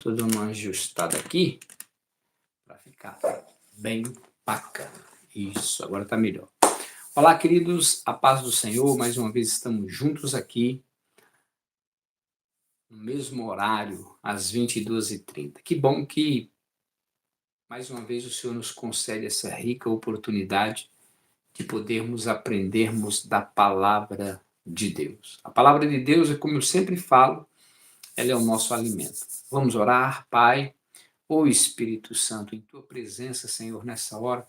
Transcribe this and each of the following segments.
Estou dando uma ajustada aqui para ficar bem bacana. Isso, agora está melhor. Olá, queridos, a paz do Senhor. Mais uma vez estamos juntos aqui, no mesmo horário, às 22h30. Que bom que, mais uma vez, o Senhor nos concede essa rica oportunidade de podermos aprendermos da palavra de Deus. A palavra de Deus é, como eu sempre falo, ela é o nosso alimento. Vamos orar, Pai. Ô Espírito Santo, em tua presença, Senhor, nessa hora,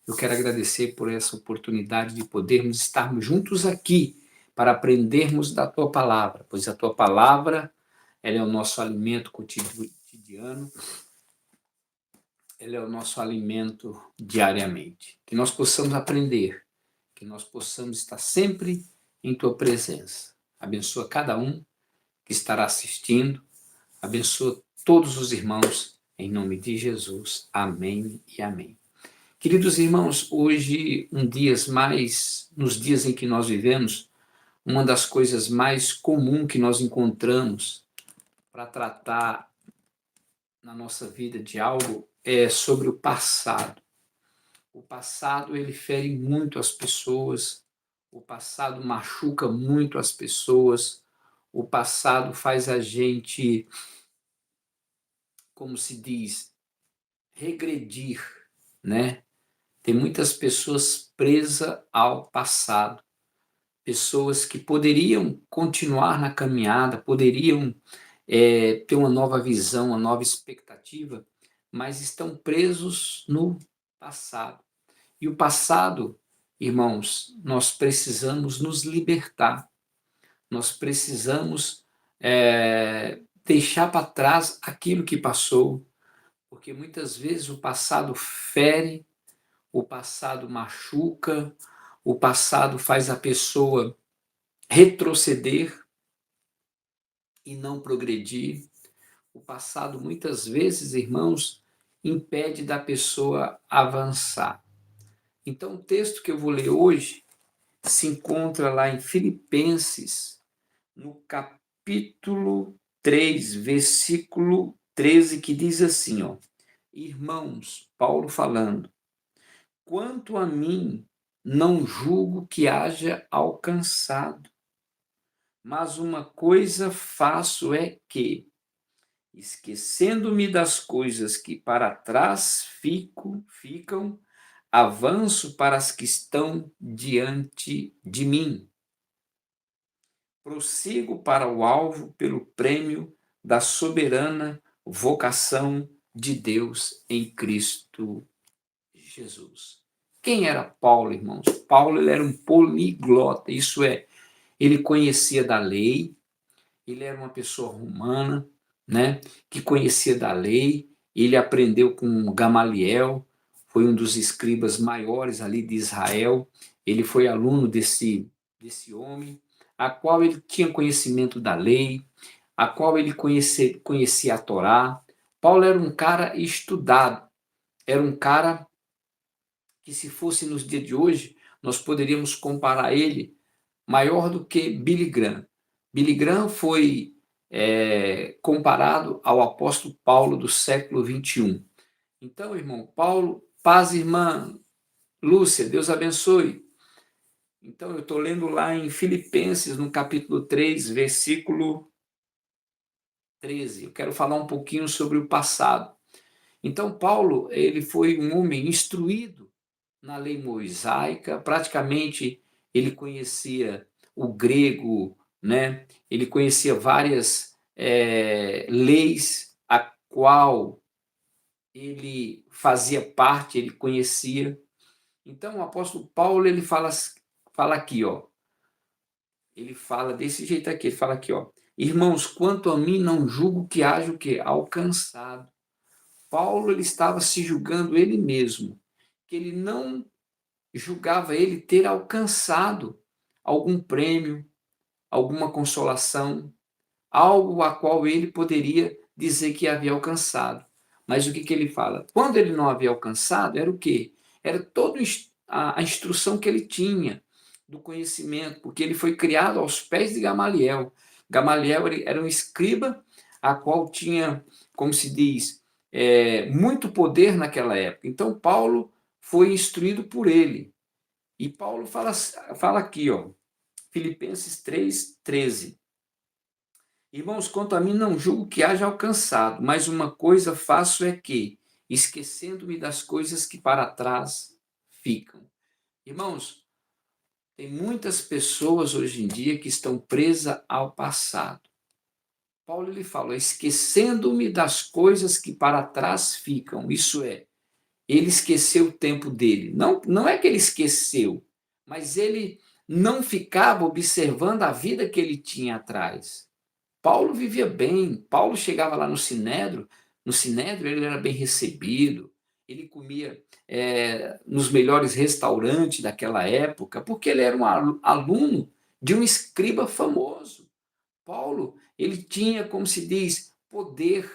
eu quero agradecer por essa oportunidade de podermos estarmos juntos aqui para aprendermos da tua palavra, pois a tua palavra, ela é o nosso alimento cotidiano, ela é o nosso alimento diariamente. Que nós possamos aprender, que nós possamos estar sempre em tua presença. Abençoa cada um que estará assistindo, abençoa todos os irmãos, em nome de Jesus. Amém e amém. Queridos irmãos, hoje, nos dias em que nós vivemos, uma das coisas mais comuns que nós encontramos para tratar na nossa vida de algo é sobre o passado. O passado, ele fere muito as pessoas, o passado machuca muito as pessoas, o passado faz a gente, como se diz, regredir, né? Tem muitas pessoas presas ao passado, pessoas que poderiam continuar na caminhada, poderiam ter uma nova visão, uma nova expectativa, mas estão presos no passado. E o passado, irmãos, nós precisamos nos libertar, nós precisamos deixar para trás aquilo que passou, porque muitas vezes o passado fere, o passado machuca, o passado faz a pessoa retroceder e não progredir. O passado, muitas vezes, irmãos, impede da pessoa avançar. Então, o texto que eu vou ler hoje se encontra lá em Filipenses, no capítulo 3, versículo 13, que diz assim, ó: Irmãos, Paulo falando, quanto a mim, não julgo que haja alcançado, mas uma coisa faço é que, esquecendo-me das coisas que para trás ficam, avanço para as que estão diante de mim. Prossigo para o alvo pelo prêmio da soberana vocação de Deus em Cristo Jesus. Quem era Paulo, irmãos? Paulo, ele era um poliglota, isso é, ele conhecia da lei, ele era uma pessoa romana, né, que conhecia da lei, ele aprendeu com Gamaliel, foi um dos escribas maiores ali de Israel, ele foi aluno desse homem, a qual ele tinha conhecimento da lei, a qual ele conhecia a Torá. Paulo era um cara estudado, era um cara que, se fosse nos dias de hoje, nós poderíamos comparar ele maior do que Billy Graham. Billy Graham foi comparado ao apóstolo Paulo do século XXI. Então, irmão Paulo, paz, irmã Lúcia, Deus abençoe. Então, eu estou lendo lá em Filipenses, no capítulo 3, versículo 13. Eu quero falar um pouquinho sobre o passado. Então, Paulo, ele foi um homem instruído na lei mosaica, praticamente ele conhecia o grego, né? Ele conhecia várias leis a qual ele fazia parte, ele conhecia. Então, o apóstolo Paulo, ele fala aqui, ó, ele fala desse jeito aqui, ele fala aqui, ó: Irmãos, quanto a mim, não julgo que haja o quê? Alcançado. Paulo, ele estava se julgando ele mesmo, que ele não julgava ele ter alcançado algum prêmio, alguma consolação, algo a qual ele poderia dizer que havia alcançado. Mas o que ele fala? Quando ele não havia alcançado, era o quê? Era toda a instrução que ele tinha do conhecimento, porque ele foi criado aos pés de Gamaliel. Gamaliel era um escriba a qual tinha como se diz, muito poder naquela época. Então, Paulo foi instruído por ele. E Paulo fala aqui, ó, Filipenses 3:13. Irmãos, quanto a mim, não julgo que haja alcançado, mas uma coisa faço é que, esquecendo-me das coisas que para trás ficam. Irmãos, tem muitas pessoas hoje em dia que estão presas ao passado. Paulo ele fala, esquecendo-me das coisas que para trás ficam. Isso é, ele esqueceu o tempo dele. Não é que ele esqueceu, mas ele não ficava observando a vida que ele tinha atrás. Paulo vivia bem, Paulo chegava lá no Sinédrio ele era bem recebido, ele comia nos melhores restaurantes daquela época, porque ele era um aluno de um escriba famoso. Paulo, ele tinha, como se diz, poder.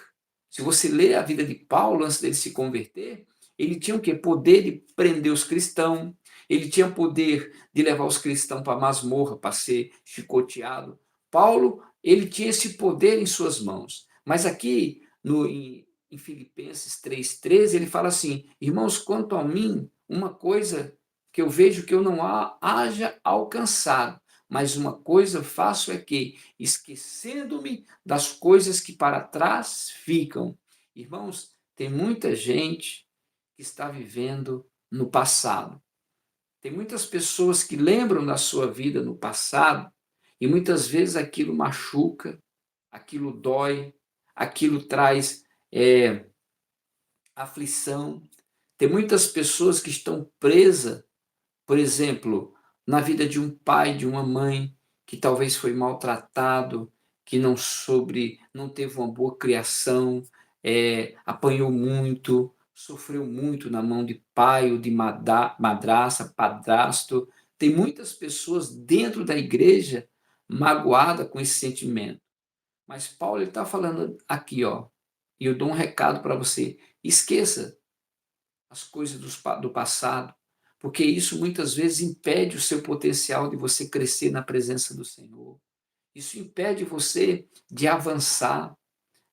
Se você lê a vida de Paulo antes dele se converter, ele tinha o quê? Poder de prender os cristãos, ele tinha poder de levar os cristãos para a masmorra, para ser chicoteado. Paulo, ele tinha esse poder em suas mãos. Mas aqui, em Filipenses 3:13, ele fala assim, irmãos, quanto a mim, uma coisa que eu vejo que eu não haja alcançado, mas uma coisa faço é que, esquecendo-me das coisas que para trás ficam. Irmãos, tem muita gente que está vivendo no passado. Tem muitas pessoas que lembram da sua vida no passado e muitas vezes aquilo machuca, aquilo dói, aquilo traz aflição. Tem muitas pessoas que estão presas, por exemplo, na vida de um pai, de uma mãe, que talvez foi maltratado, que não teve uma boa criação, apanhou muito, sofreu muito na mão de pai ou de madraça, padrasto. Tem muitas pessoas dentro da igreja magoadas com esse sentimento. Mas Paulo está falando aqui, ó, e eu dou um recado para você: esqueça as coisas do passado, porque isso muitas vezes impede o seu potencial de você crescer na presença do Senhor. Isso impede você de avançar,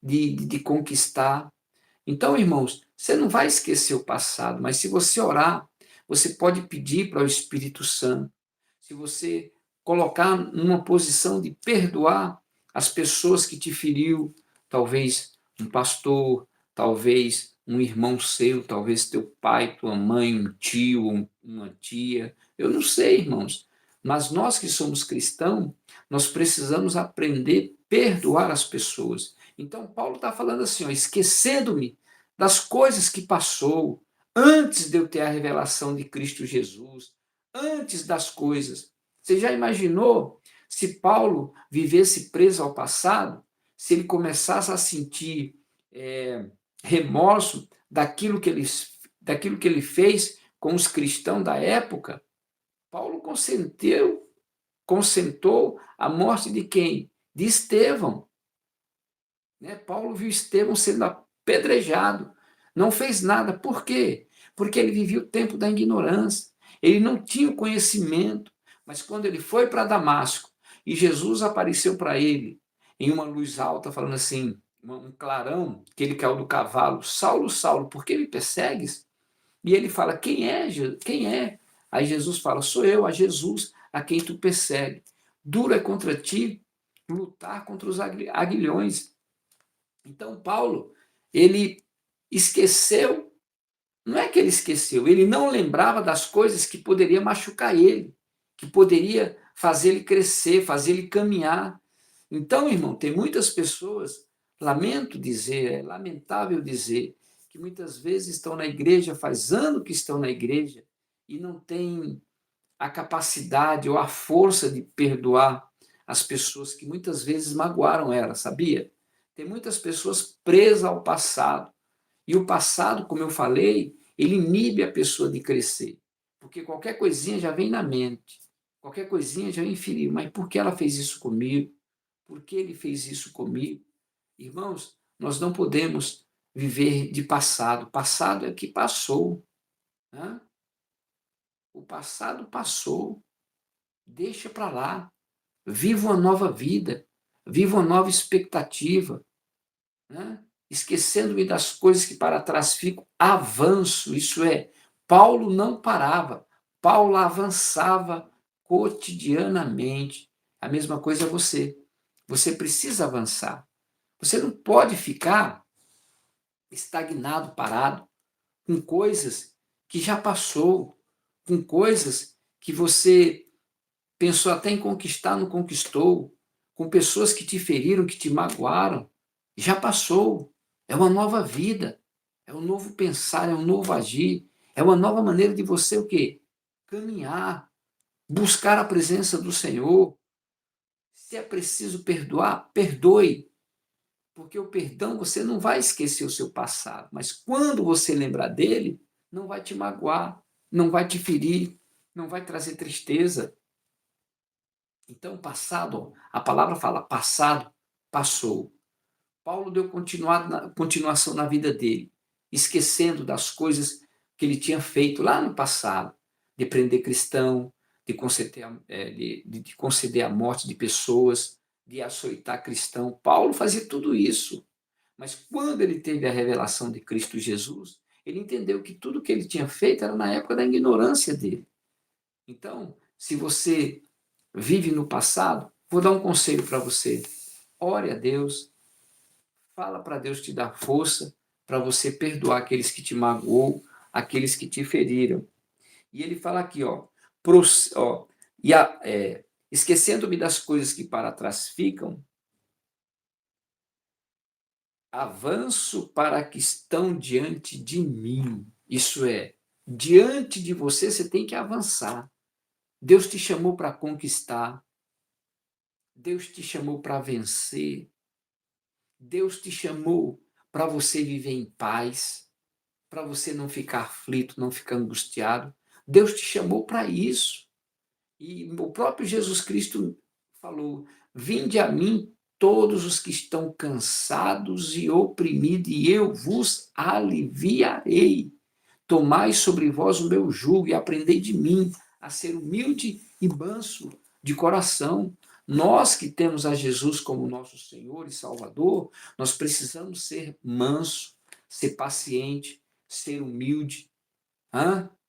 de conquistar. Então, irmãos, você não vai esquecer o passado, mas se você orar, você pode pedir para o Espírito Santo. Se você colocar numa posição de perdoar as pessoas que te feriu, talvez um pastor, talvez um irmão seu, talvez teu pai, tua mãe, um tio, uma tia, eu não sei, irmãos, mas nós que somos cristãos, nós precisamos aprender a perdoar as pessoas. Então, Paulo está falando assim, ó, esquecendo-me das coisas que passou, antes de eu ter a revelação de Cristo Jesus, antes das coisas. Você já imaginou se Paulo vivesse preso ao passado, se ele começasse a sentir remorso daquilo que ele fez com os cristãos da época? Paulo consentou a morte de quem? De Estevão. Né? Paulo viu Estevão sendo apedrejado, não fez nada. Por quê? Porque ele vivia o tempo da ignorância, ele não tinha o conhecimento, mas quando ele foi para Damasco e Jesus apareceu para ele em uma luz alta, falando assim, um clarão, que ele caiu do cavalo, Saulo, Saulo, por que me persegues? E ele fala, quem é? Quem é? Aí Jesus fala, sou eu, a Jesus, a quem tu persegue. Duro é contra ti lutar contra os aguilhões. Então, Paulo, ele esqueceu, não é que ele esqueceu, ele não lembrava das coisas que poderia machucar ele, que poderia fazer ele crescer, fazer ele caminhar. Então, irmão, tem muitas pessoas, lamento dizer, é lamentável dizer, que muitas vezes estão na igreja, faz anos que estão na igreja, e não têm a capacidade ou a força de perdoar as pessoas que muitas vezes magoaram ela, sabia? Tem muitas pessoas presas ao passado. E o passado, como eu falei, ele inibe a pessoa de crescer. Porque qualquer coisinha já vem na mente. Qualquer coisinha já vem ferir. Mas por que ela fez isso comigo? Por que ele fez isso comigo? Irmãos, nós não podemos viver de passado. Passado é o que passou. Né? O passado passou. Deixa para lá. Viva uma nova vida. Viva uma nova expectativa. Né? esquecendo-me das coisas que para trás ficam, avanço. Isso é, Paulo não parava, Paulo avançava cotidianamente. A mesma coisa é você. Você precisa avançar. Você não pode ficar estagnado, parado, com coisas que já passou, com coisas que você pensou até em conquistar, não conquistou, com pessoas que te feriram, que te magoaram. Já passou. É uma nova vida, é um novo pensar, é um novo agir, é uma nova maneira de você o quê? Caminhar, buscar a presença do Senhor. Se é preciso perdoar, perdoe, porque o perdão você não vai esquecer o seu passado, mas quando você lembrar dele, não vai te magoar, não vai te ferir, não vai trazer tristeza. Então, passado, a palavra fala, passado, passou. Paulo deu continuação na vida dele, esquecendo das coisas que ele tinha feito lá no passado, de prender cristão, de conceder a morte de pessoas, de açoitar cristão. Paulo fazia tudo isso. Mas quando ele teve a revelação de Cristo Jesus, ele entendeu que tudo que ele tinha feito era na época da ignorância dele. Então, se você vive no passado, vou dar um conselho para você. Ore a Deus, fala para Deus te dar força para você perdoar aqueles que te magoou, aqueles que te feriram. E ele fala aqui, ó esquecendo-me das coisas que para trás ficam, avanço para que estão diante de mim. Isso é, diante de você, você tem que avançar. Deus te chamou para conquistar. Deus te chamou para vencer. Deus te chamou para você viver em paz, para você não ficar aflito, não ficar angustiado. Deus te chamou para isso. E o próprio Jesus Cristo falou: vinde a mim todos os que estão cansados e oprimidos, e eu vos aliviarei. Tomai sobre vós o meu jugo e aprendei de mim a ser humilde e manso de coração. Nós que temos a Jesus como nosso Senhor e Salvador, nós precisamos ser manso, ser paciente, ser humilde,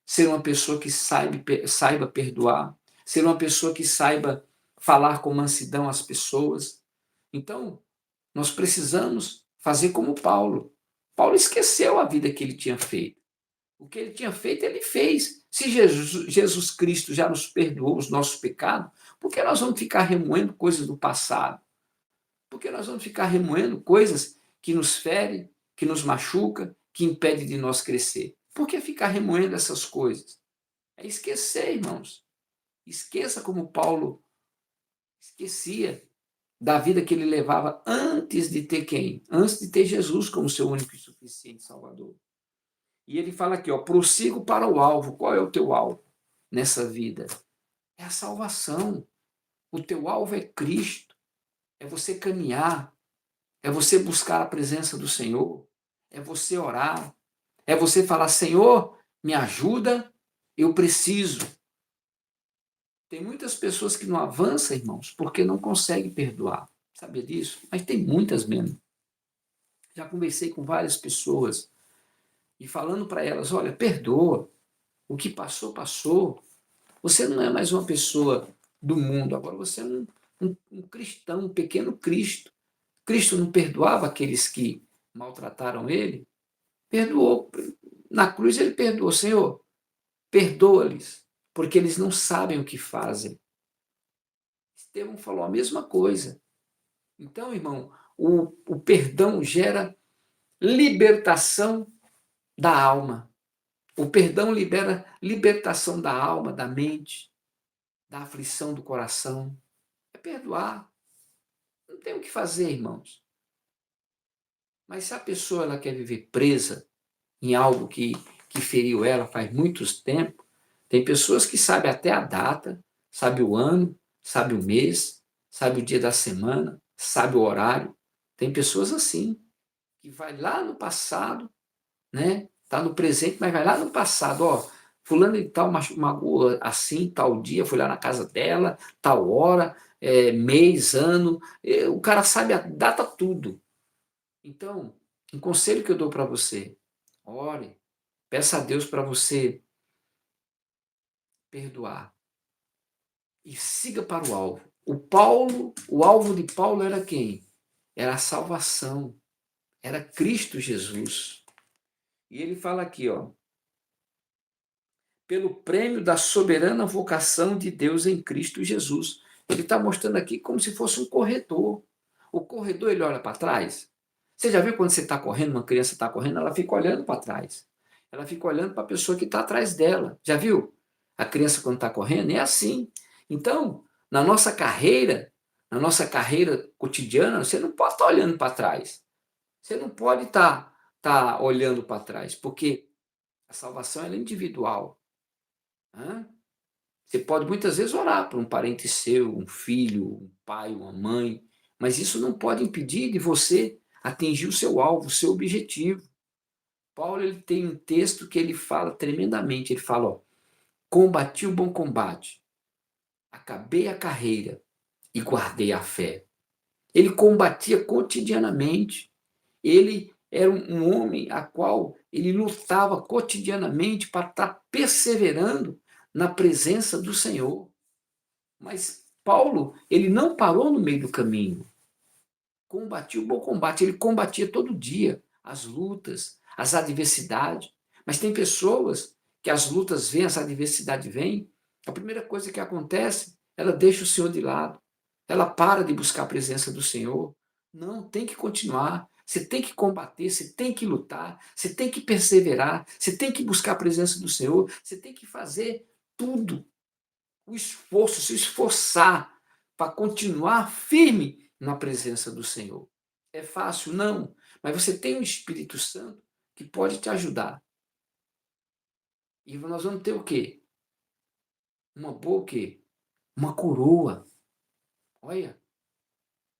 ser uma pessoa que saiba perdoar, ser uma pessoa que saiba falar com mansidão às pessoas. Então, nós precisamos fazer como Paulo. Paulo esqueceu a vida que ele tinha feito. O que ele tinha feito, ele fez. Se Jesus Cristo já nos perdoou os nossos pecados, por que nós vamos ficar remoendo coisas do passado? Por que nós vamos ficar remoendo coisas que nos ferem, que nos machucam, que impedem de nós crescer? Por que ficar remoendo essas coisas? É esquecer, irmãos. Esqueça como Paulo esquecia da vida que ele levava antes de ter quem? Antes de ter Jesus como seu único e suficiente Salvador. E ele fala aqui, prossigo para o alvo. Qual é o teu alvo nessa vida? É a salvação. O teu alvo é Cristo. É você caminhar. É você buscar a presença do Senhor. É você orar. É você falar, Senhor, me ajuda, eu preciso. Tem muitas pessoas que não avançam, irmãos, porque não conseguem perdoar. Sabia disso? Mas tem muitas mesmo. Já conversei com várias pessoas e falando para elas, olha, perdoa. O que passou, passou. Você não é mais uma pessoa do mundo, agora você é um cristão, um pequeno Cristo. Cristo não perdoava aqueles que maltrataram ele? Perdoou. Na cruz ele perdoou. Senhor, perdoa-lhes, porque eles não sabem o que fazem. Estevão falou a mesma coisa. Então, irmão, o perdão gera libertação da alma. O perdão libera libertação da alma, da mente, da aflição do coração. É perdoar. Não tem o que fazer, irmãos. Mas se a pessoa ela quer viver presa em algo que feriu ela faz muito tempo, tem pessoas que sabem até a data, sabe o ano, sabe o mês, sabe o dia da semana, sabe o horário. Tem pessoas assim, que vai lá no passado, né? Está no presente, mas vai lá no passado, fulano de tal magoou assim, tal dia, fui lá na casa dela, tal hora, mês, ano, o cara sabe a data tudo. Então, Um conselho que eu dou para você: ore, peça a Deus para você perdoar e siga para o alvo. O alvo de Paulo era quem? Era a salvação, era Cristo Jesus. E ele fala aqui, ó, pelo prêmio da soberana vocação de Deus em Cristo Jesus. Ele está mostrando aqui como se fosse um corredor. O corredor, ele olha para trás. Você já viu quando você está correndo, uma criança está correndo, ela fica olhando para trás. Ela fica olhando para a pessoa que está atrás dela. Já viu? A criança, quando está correndo, é assim. Então, na nossa carreira cotidiana, você não pode estar olhando para trás. Você não pode estar olhando para trás, porque a salvação ela é individual. Né? Você pode muitas vezes orar por um parente seu, um filho, um pai, uma mãe, mas isso não pode impedir de você atingir o seu alvo, o seu objetivo. Paulo ele tem um texto que ele fala tremendamente. Ele fala: ó, combati o bom combate, acabei a carreira e guardei a fé. Ele combatia cotidianamente. Ele era um homem a qual ele lutava cotidianamente para estar perseverando na presença do Senhor. Mas Paulo, ele não parou no meio do caminho. Combatia o bom combate, ele combatia todo dia as lutas, as adversidades. Mas tem pessoas que as lutas vêm, as adversidades vêm, a primeira coisa que acontece, ela deixa o Senhor de lado. Ela para de buscar a presença do Senhor. Não, tem que continuar. Você tem que combater, você tem que lutar, você tem que perseverar, você tem que buscar a presença do Senhor, você tem que fazer tudo o esforço, se esforçar para continuar firme na presença do Senhor. É fácil? Não. Mas você tem o Espírito Santo que pode te ajudar. E nós vamos ter o quê? Uma boa o quê? Uma coroa. Olha,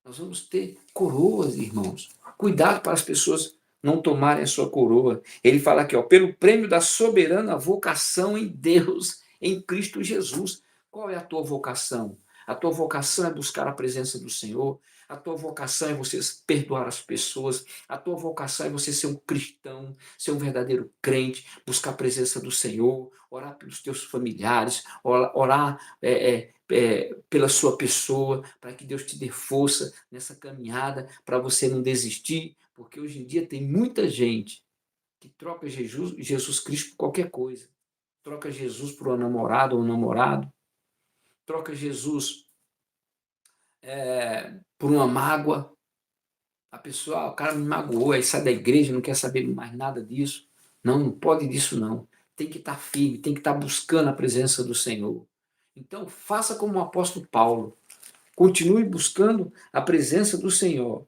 nós vamos ter coroas, irmãos. Cuidado para as pessoas não tomarem a sua coroa. Ele fala aqui, ó, pelo prêmio da soberana vocação em Deus, em Cristo Jesus. Qual é a tua vocação? A tua vocação é buscar a presença do Senhor. A tua vocação é você perdoar as pessoas. A tua vocação é você ser um cristão, ser um verdadeiro crente, buscar a presença do Senhor, orar pelos teus familiares, orar pela sua pessoa, para que Deus te dê força nessa caminhada, para você não desistir, porque hoje em dia tem muita gente que troca Jesus Cristo por qualquer coisa. Troca Jesus por uma namorada ou um namorado, troca Jesus por uma mágoa. A pessoa, o cara me magoou, aí sai da igreja, não quer saber mais nada disso. Não, não pode disso não. Tem que estar firme, tem que estar buscando a presença do Senhor. Então, faça como o apóstolo Paulo. Continue buscando a presença do Senhor.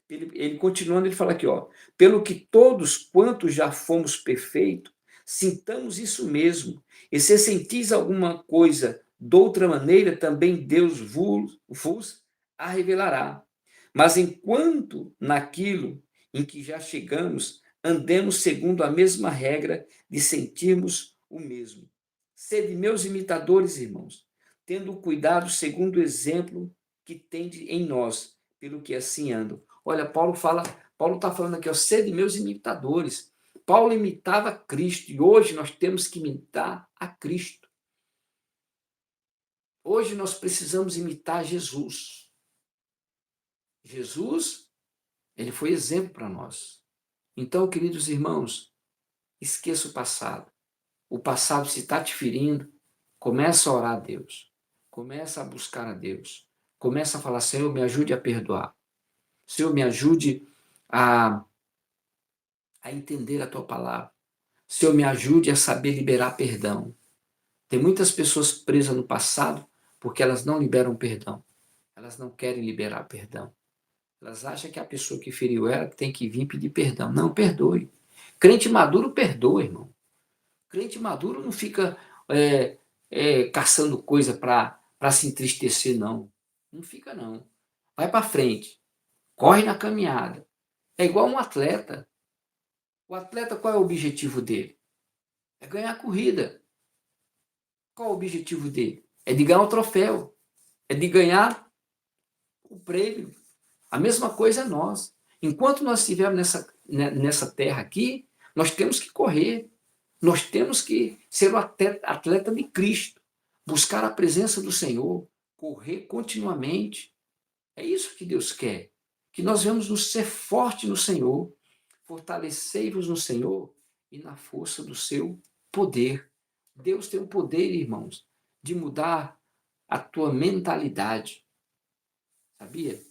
Ele continuando, ele fala aqui, ó, pelo que todos quantos já fomos perfeitos, sintamos isso mesmo. E se sentis alguma coisa de outra maneira, também Deus vos a revelará. Mas enquanto naquilo em que já chegamos, andemos segundo a mesma regra de sentirmos o mesmo. Sede meus imitadores, irmãos, tendo cuidado segundo o exemplo que tende em nós, pelo que assim andam. Olha, Paulo está falando aqui, ó, sede meus imitadores. Paulo imitava Cristo e hoje nós temos que imitar a Cristo. Hoje nós precisamos imitar Jesus. Jesus, ele foi exemplo para nós. Então, queridos irmãos, esqueça o passado. O passado, se está te ferindo, começa a orar a Deus. Começa a buscar a Deus. Começa a falar, Senhor, me ajude a perdoar. Senhor, me ajude a entender a tua palavra. Senhor, me ajude a saber liberar perdão. Tem muitas pessoas presas no passado porque elas não liberam perdão. Elas não querem liberar perdão. Elas acham que a pessoa que feriu ela tem que vir pedir perdão. Não, perdoe. Crente maduro perdoa, irmão. Crente maduro não fica caçando coisa para se entristecer, não. Não fica, não. Vai para frente. Corre na caminhada. É igual um atleta. O atleta, qual é o objetivo dele? É ganhar a corrida. Qual o objetivo dele? É de ganhar o troféu. É de ganhar o prêmio. A mesma coisa é nós. Enquanto nós estivermos nessa terra aqui, nós temos que correr. Nós temos que ser o atleta de Cristo, buscar a presença do Senhor, correr continuamente. É isso que Deus quer, que nós venhamos nos ser fortes no Senhor, fortalecei-vos no Senhor e na força do seu poder. Deus tem o poder, irmãos, de mudar a tua mentalidade, sabia?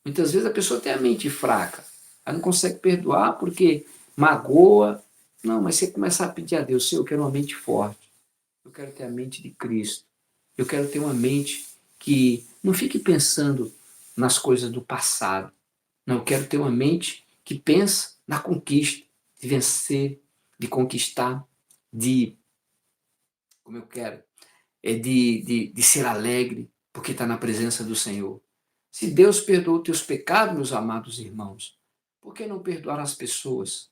Muitas vezes a pessoa tem a mente fraca, ela não consegue perdoar porque magoa. Não, mas você começar a pedir a Deus, Senhor, eu quero uma mente forte, eu quero ter a mente de Cristo, eu quero ter uma mente que não fique pensando nas coisas do passado. Não, eu quero ter uma mente que pensa na conquista, de vencer, de conquistar, de, como eu quero, de ser alegre, porque está na presença do Senhor. Se Deus perdoou os teus pecados, meus amados irmãos, por que não perdoar as pessoas?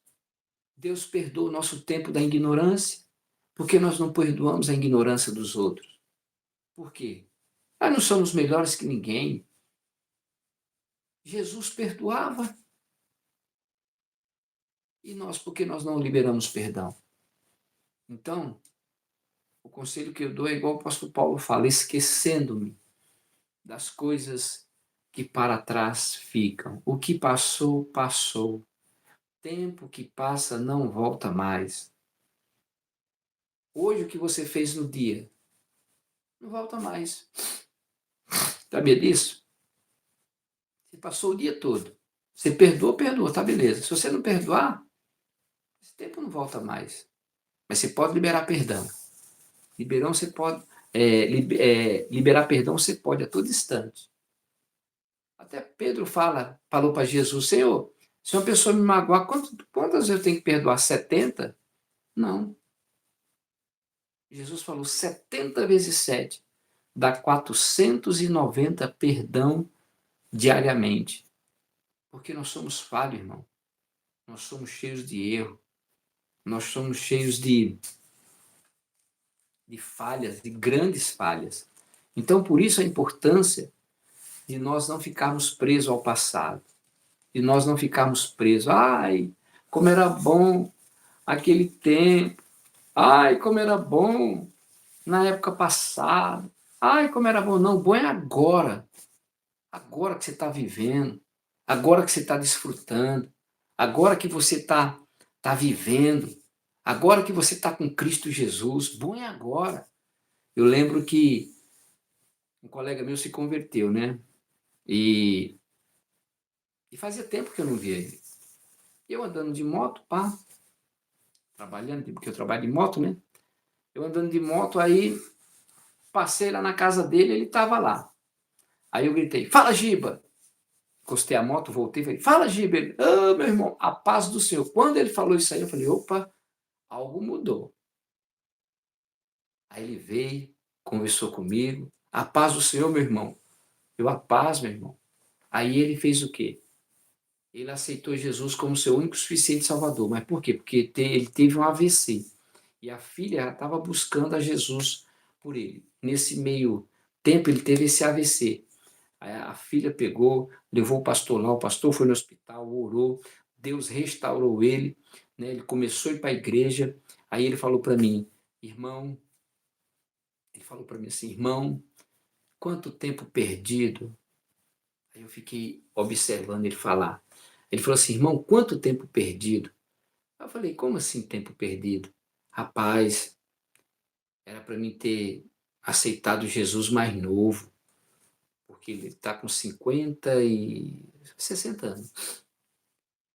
Deus perdoa o nosso tempo da ignorância, por que nós não perdoamos a ignorância dos outros? Por quê? Nós não somos melhores que ninguém. Jesus perdoava. E nós, por que nós não liberamos perdão? Então, o conselho que eu dou é igual o apóstolo Paulo fala, esquecendo-me das coisas que para trás ficam. O que passou, passou. Tempo que passa não volta mais. Hoje o que você fez no dia não volta mais. Sabia disso? Você passou o dia todo. Você perdoou, perdoou, tá beleza. Se você não perdoar, esse tempo não volta mais. Mas você pode liberar perdão. Liberar você pode, liberar perdão você pode a todo instante. Até Pedro falou para Jesus, Senhor, se uma pessoa me magoar, quantas eu tenho que perdoar? 70? Não. Jesus falou 70 vezes 7. Dá 490 perdão diariamente. Porque nós somos falhos, irmão. Nós somos cheios de erro. Nós somos cheios de falhas, de grandes falhas. Então, por isso a importância de nós não ficarmos presos ao passado. De nós não ficarmos presos. Ai, como era bom aquele tempo. Ai, como era bom na época passada. Ai, como era bom. Não, bom é agora. Agora que você está vivendo. Agora que você está desfrutando. Agora que você tá vivendo. Agora que você está com Cristo Jesus. Bom é agora. Eu lembro que um colega meu se converteu, né? E fazia tempo que eu não via ele. Eu andando de moto, pá, trabalhando, porque eu trabalho de moto, né? Eu andando de moto, aí passei lá na casa dele, ele estava lá. Aí eu gritei, fala, Giba! Encostei a moto, voltei e falei, fala, Giba! Ele, meu irmão, a paz do Senhor. Quando ele falou isso aí, eu falei, opa, algo mudou. Aí ele veio, conversou comigo, a paz do Senhor, meu irmão. Eu, a paz, meu irmão. Aí ele fez o quê? Ele aceitou Jesus como seu único e suficiente Salvador. Mas por quê? Porque ele teve um AVC. E a filha estava buscando a Jesus por ele. Nesse meio tempo, ele teve esse AVC. Aí a filha pegou, levou o pastor lá, o pastor foi no hospital, orou, Deus restaurou ele, né? Ele começou a ir para a igreja. Aí ele falou para mim, irmão, ele falou para mim assim, irmão, quanto tempo perdido. Aí eu fiquei observando ele falar. Ele falou assim, irmão, quanto tempo perdido. Eu falei, como assim tempo perdido? Rapaz, era para mim ter aceitado Jesus mais novo, porque ele está com 50 e 60 anos.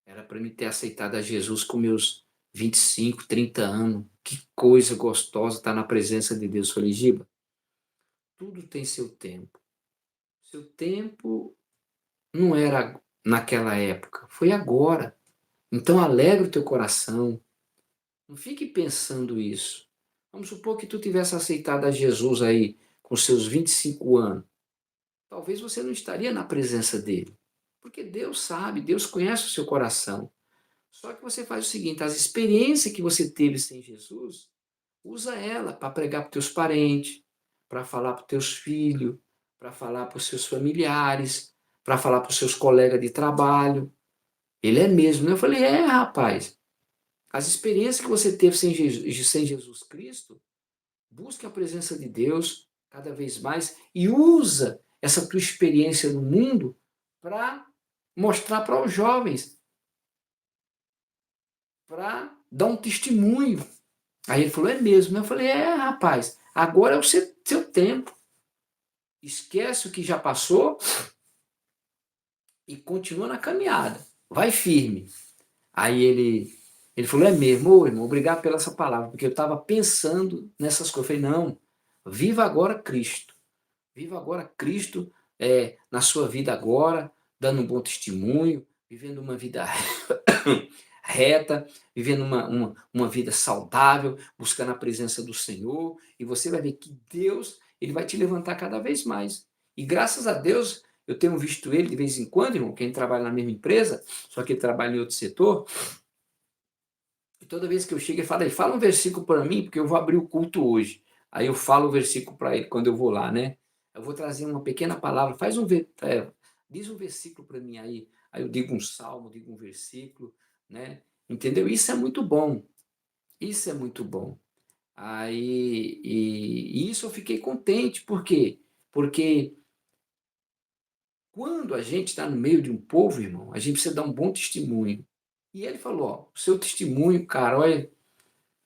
Era para mim ter aceitado a Jesus com meus 25, 30 anos. Que coisa gostosa estar na presença de Deus. Eu falei, Giba, tudo tem seu tempo. Seu tempo não era naquela época, foi agora. Então alegre o teu coração. Não fique pensando isso. Vamos supor que tu tivesse aceitado a Jesus aí com seus 25 anos. Talvez você não estaria na presença dele. Porque Deus sabe, Deus conhece o seu coração. Só que você faz o seguinte, as experiências que você teve sem Jesus, usa ela para pregar para os teus parentes, para falar para os teus filhos, para falar para os seus familiares, para falar para os seus colegas de trabalho. Ele é mesmo, né? Eu falei, rapaz, as experiências que você teve sem Jesus Cristo, busque a presença de Deus cada vez mais e usa essa tua experiência no mundo para mostrar para os jovens, para dar um testemunho. Aí ele falou, é mesmo, né? Eu falei, rapaz, agora é o seu tempo. Esquece o que já passou e continua na caminhada. Vai firme. Aí ele falou, é mesmo, ô irmão, obrigado pela essa palavra, porque eu estava pensando nessas coisas. Eu falei, não, viva agora Cristo. Viva agora Cristo na sua vida agora, dando um bom testemunho, vivendo uma vida reta, vivendo uma vida saudável, buscando a presença do Senhor, e você vai ver que Deus ele vai te levantar cada vez mais. E graças a Deus, eu tenho visto ele de vez em quando, irmão, quem trabalha na mesma empresa, só que ele trabalha em outro setor, e toda vez que eu chego, ele fala um versículo para mim, porque eu vou abrir o culto hoje. Aí eu falo o versículo para ele quando eu vou lá, né? Eu vou trazer uma pequena palavra, diz um versículo para mim aí. Aí eu digo um salmo, digo um versículo, né? Entendeu? Isso é muito bom. Isso é muito bom. Aí, e isso eu fiquei contente, por quê? Porque quando a gente está no meio de um povo, irmão, a gente precisa dar um bom testemunho. E ele falou, ó, o seu testemunho, cara, olha,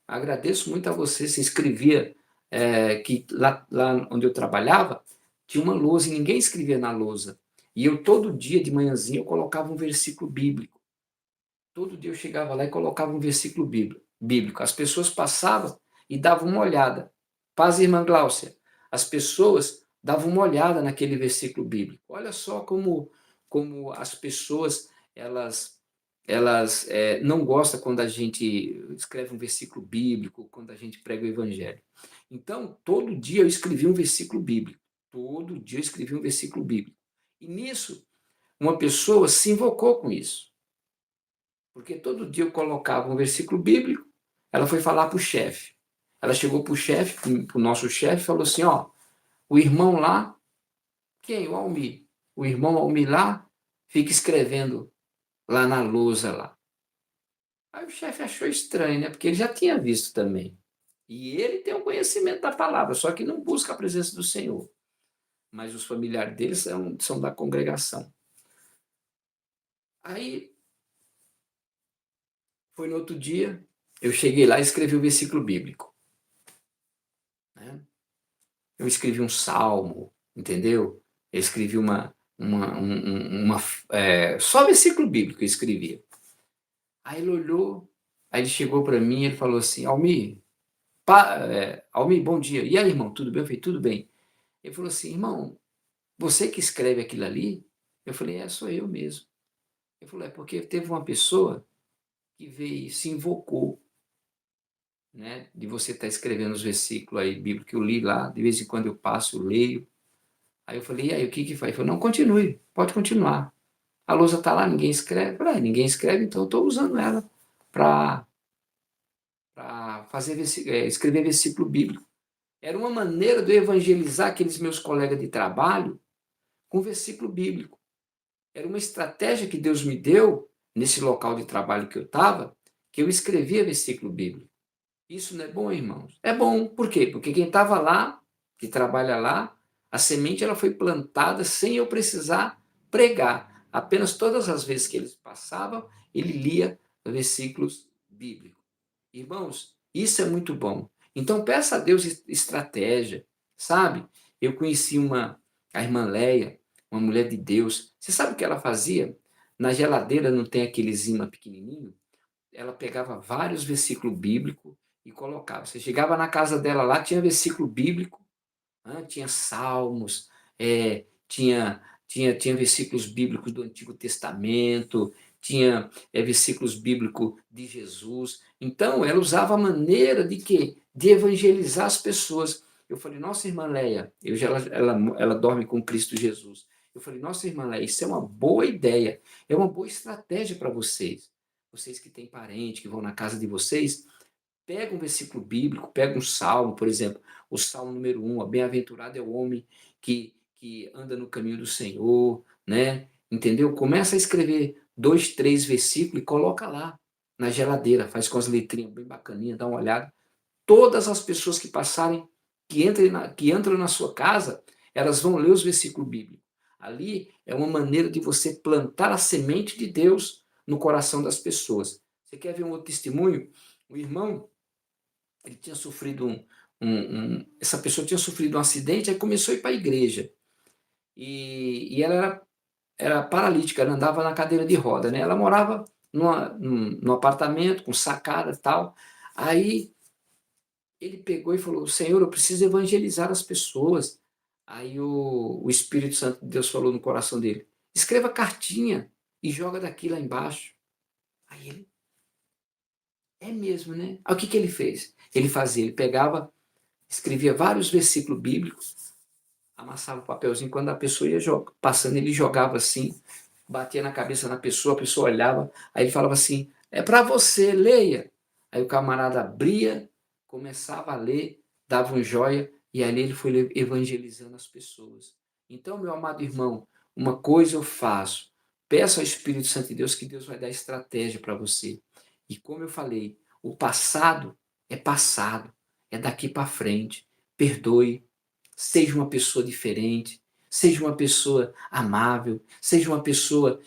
agradeço muito a você. Se inscrevia, que lá onde eu trabalhava, tinha uma lousa e ninguém escrevia na lousa. E eu, todo dia, de manhãzinha, eu colocava um versículo bíblico. Todo dia eu chegava lá e colocava um versículo bíblico. As pessoas passavam e davam uma olhada. Paz, irmã Gláucia. As pessoas davam uma olhada naquele versículo bíblico. Olha só como as pessoas, elas não gostam quando a gente escreve um versículo bíblico, quando a gente prega o evangelho. Então, todo dia eu escrevi um versículo bíblico. Todo dia eu escrevi um versículo bíblico. E nisso, uma pessoa se invocou com isso. Porque todo dia eu colocava um versículo bíblico, ela foi falar para o chefe. Ela chegou para o chefe, para o nosso chefe, e falou assim, ó, o irmão lá, quem? O Almir. O irmão Almir lá fica escrevendo lá na lousa lá. Aí o chefe achou estranho, né? Porque ele já tinha visto também. E ele tem um conhecimento da palavra, só que não busca a presença do Senhor. Mas os familiares dele são da congregação. Aí, foi no outro dia, eu cheguei lá e escrevi o versículo bíblico. Né? Eu escrevi um salmo, entendeu? Eu escrevi só versículo bíblico eu escrevia. Aí ele olhou, aí ele chegou para mim e ele falou assim, Almir, Almir, bom dia. E aí, irmão, tudo bem? Eu falei, tudo bem. Ele falou assim, irmão, você que escreve aquilo ali? Eu falei, sou eu mesmo. Ele falou, porque teve uma pessoa que veio, se invocou, né, de você estar escrevendo os versículos aí bíblicos que eu li lá, de vez em quando eu passo, eu leio. Aí eu falei, e aí, o que faz? Ele falou, não, continue, pode continuar. A lousa está lá, ninguém escreve. Eu falei, ninguém escreve, então eu estou usando ela para escrever versículo bíblico. Era uma maneira de eu evangelizar aqueles meus colegas de trabalho com versículo bíblico. Era uma estratégia que Deus me deu nesse local de trabalho que eu estava, que eu escrevia versículo bíblico. Isso não é bom, irmãos? É bom. Por quê? Porque quem estava lá, que trabalha lá, a semente ela foi plantada sem eu precisar pregar. Apenas todas as vezes que eles passavam, ele lia versículos bíblicos. Irmãos, isso é muito bom. Então peça a Deus estratégia, sabe? Eu conheci a irmã Leia, uma mulher de Deus. Você sabe o que ela fazia? Na geladeira não tem aqueles imã pequenininho? Ela pegava vários versículos bíblicos e colocava. Você chegava na casa dela lá, tinha versículo bíblico, né? Tinha salmos, tinha versículos bíblicos do Antigo Testamento, tinha versículos bíblicos de Jesus. Então, ela usava a maneira de quê? De evangelizar as pessoas. Eu falei, nossa irmã Leia, ela dorme com Cristo Jesus. Eu falei, nossa irmã Leia, isso é uma boa ideia, é uma boa estratégia para vocês. Vocês que têm parente, que vão na casa de vocês, pega um versículo bíblico, pega um salmo, por exemplo, o salmo número 1, bem-aventurado é o homem que anda no caminho do Senhor, né? Entendeu? Começa a escrever 2, 3 versículos e coloca lá na geladeira, faz com as letrinhas bem bacaninhas, dá uma olhada. Todas as pessoas que passarem, que entram na sua casa, elas vão ler os versículos bíblicos. Ali é uma maneira de você plantar a semente de Deus no coração das pessoas. Você quer ver um outro testemunho? O irmão, ele tinha sofrido essa pessoa tinha sofrido um acidente, aí começou a ir para a igreja. E ela era paralítica, ela andava na cadeira de roda, né? Ela morava num apartamento com sacada e tal. Aí ele pegou e falou: Senhor, eu preciso evangelizar as pessoas. Aí o Espírito Santo de Deus falou no coração dele: escreva cartinha e joga daqui lá embaixo. Aí ele: é mesmo, né? Aí o que ele fez? Ele pegava, escrevia vários versículos bíblicos, amassava o papelzinho, quando a pessoa ia passando, ele jogava assim, batia na cabeça da pessoa, a pessoa olhava, aí ele falava assim: é para você, leia. Aí o camarada abria, começava a ler, dava um joia, e ali ele foi evangelizando as pessoas. Então, meu amado irmão, uma coisa eu faço: peço ao Espírito Santo de Deus, que Deus vai dar estratégia para você. E como eu falei, o passado, é daqui para frente. Perdoe, seja uma pessoa diferente, seja uma pessoa amável, seja uma pessoa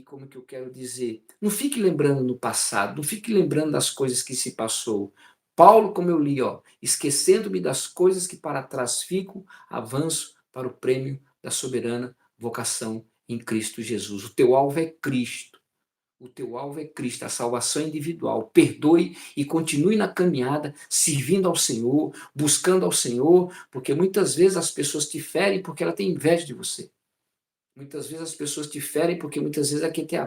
como que eu quero dizer, não fique lembrando no passado, não fique lembrando das coisas que se passou. Paulo, como eu li, ó, esquecendo-me das coisas que para trás ficam, avanço para o prêmio da soberana vocação em Cristo Jesus. O teu alvo é Cristo. O teu alvo é Cristo, a salvação individual. Perdoe e continue na caminhada, servindo ao Senhor, buscando ao Senhor, porque muitas vezes as pessoas te ferem porque ela tem inveja de você. Muitas vezes as pessoas te ferem porque muitas vezes ela quer ter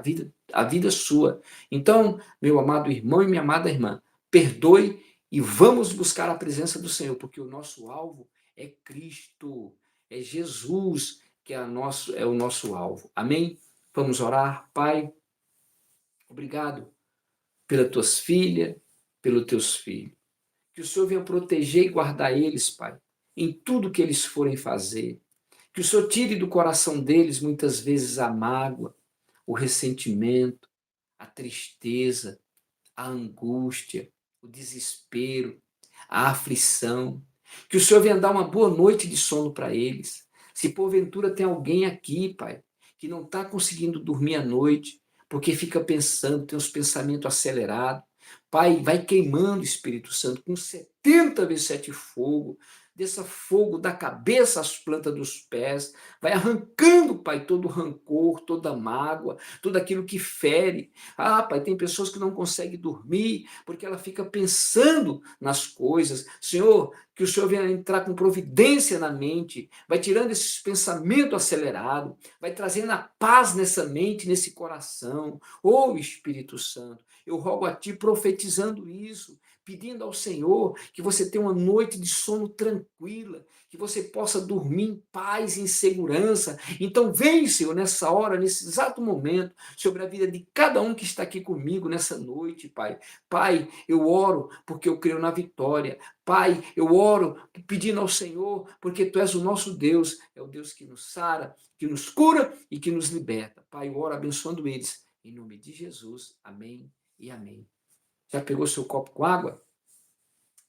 a vida sua. Então, meu amado irmão e minha amada irmã, perdoe e vamos buscar a presença do Senhor, porque o nosso alvo é Cristo, é Jesus que é o nosso alvo. Amém? Vamos orar, Pai. Obrigado pelas tuas filhas, pelos teus filhos. Que o Senhor venha proteger e guardar eles, Pai, em tudo que eles forem fazer. Que o Senhor tire do coração deles, muitas vezes, a mágoa, o ressentimento, a tristeza, a angústia, o desespero, a aflição. Que o Senhor venha dar uma boa noite de sono para eles. Se porventura tem alguém aqui, Pai, que não está conseguindo dormir à noite, porque fica pensando, tem os pensamentos acelerados, Pai, vai queimando o Espírito Santo com 70 vezes 7 fogo, desça fogo da cabeça às plantas dos pés, vai arrancando, Pai, todo o rancor, toda a mágoa, tudo aquilo que fere. Ah, Pai, tem pessoas que não conseguem dormir porque ela fica pensando nas coisas. Senhor, que o Senhor venha entrar com providência na mente, vai tirando esses pensamentos acelerados, vai trazendo a paz nessa mente, nesse coração. Ô Espírito Santo, eu rogo a Ti profetizando isso, pedindo ao Senhor que você tenha uma noite de sono tranquila, que você possa dormir em paz e em segurança. Então vem, Senhor, nessa hora, nesse exato momento, sobre a vida de cada um que está aqui comigo nessa noite, Pai. Pai, eu oro porque eu creio na vitória. Pai, eu oro pedindo ao Senhor, porque Tu és o nosso Deus, é o Deus que nos sara, que nos cura e que nos liberta. Pai, eu oro abençoando eles. Em nome de Jesus, amém e amém. Já pegou seu copo com água?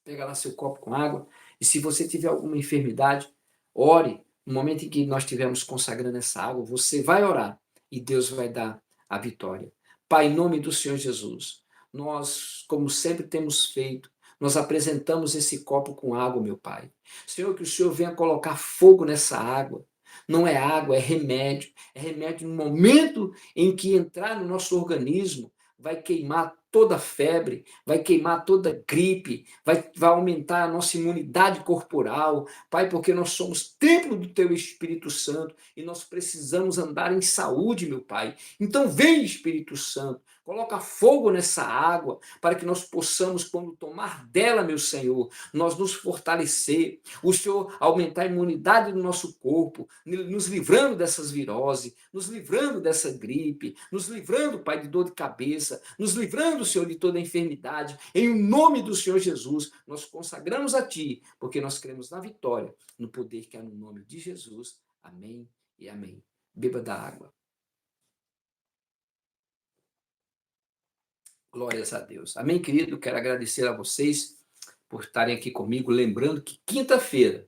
Pega lá seu copo com água. E se você tiver alguma enfermidade, ore. No momento em que nós estivermos consagrando essa água, você vai orar e Deus vai dar a vitória. Pai, em nome do Senhor Jesus, nós, como sempre temos feito, nós apresentamos esse copo com água, meu Pai. Senhor, que o Senhor venha colocar fogo nessa água. Não é água, é remédio. É remédio no momento em que entrar no nosso organismo, vai queimar toda febre, vai queimar toda gripe, vai aumentar a nossa imunidade corporal, Pai, porque nós somos templo do Teu Espírito Santo e nós precisamos andar em saúde, meu Pai. Então vem, Espírito Santo, coloca fogo nessa água, para que nós possamos, quando tomar dela, meu Senhor, nós nos fortalecer, o Senhor aumentar a imunidade do nosso corpo, nos livrando dessas viroses, nos livrando dessa gripe, nos livrando, Pai, de dor de cabeça, nos livrando, Senhor, de toda enfermidade. Em nome do Senhor Jesus, nós consagramos a Ti, porque nós cremos na vitória, no poder que há no nome de Jesus. Amém e amém. Beba da água. Glórias a Deus. Amém, querido? Quero agradecer a vocês por estarem aqui comigo, lembrando que quinta-feira,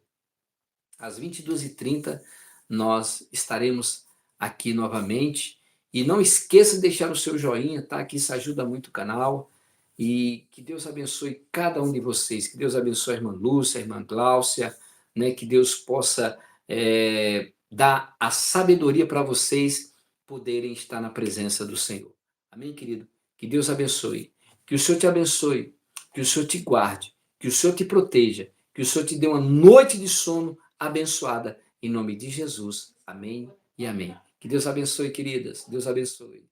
às 22h30, nós estaremos aqui novamente. E não esqueça de deixar o seu joinha, tá? Que isso ajuda muito o canal. E que Deus abençoe cada um de vocês. Que Deus abençoe a irmã Lúcia, a irmã Gláucia, né? Que Deus possa dar a sabedoria para vocês poderem estar na presença do Senhor. Amém, querido? Que Deus abençoe. Que o Senhor te abençoe. Que o Senhor te guarde. Que o Senhor te proteja. Que o Senhor te dê uma noite de sono abençoada. Em nome de Jesus. Amém e amém. Que Deus abençoe, queridas. Deus abençoe.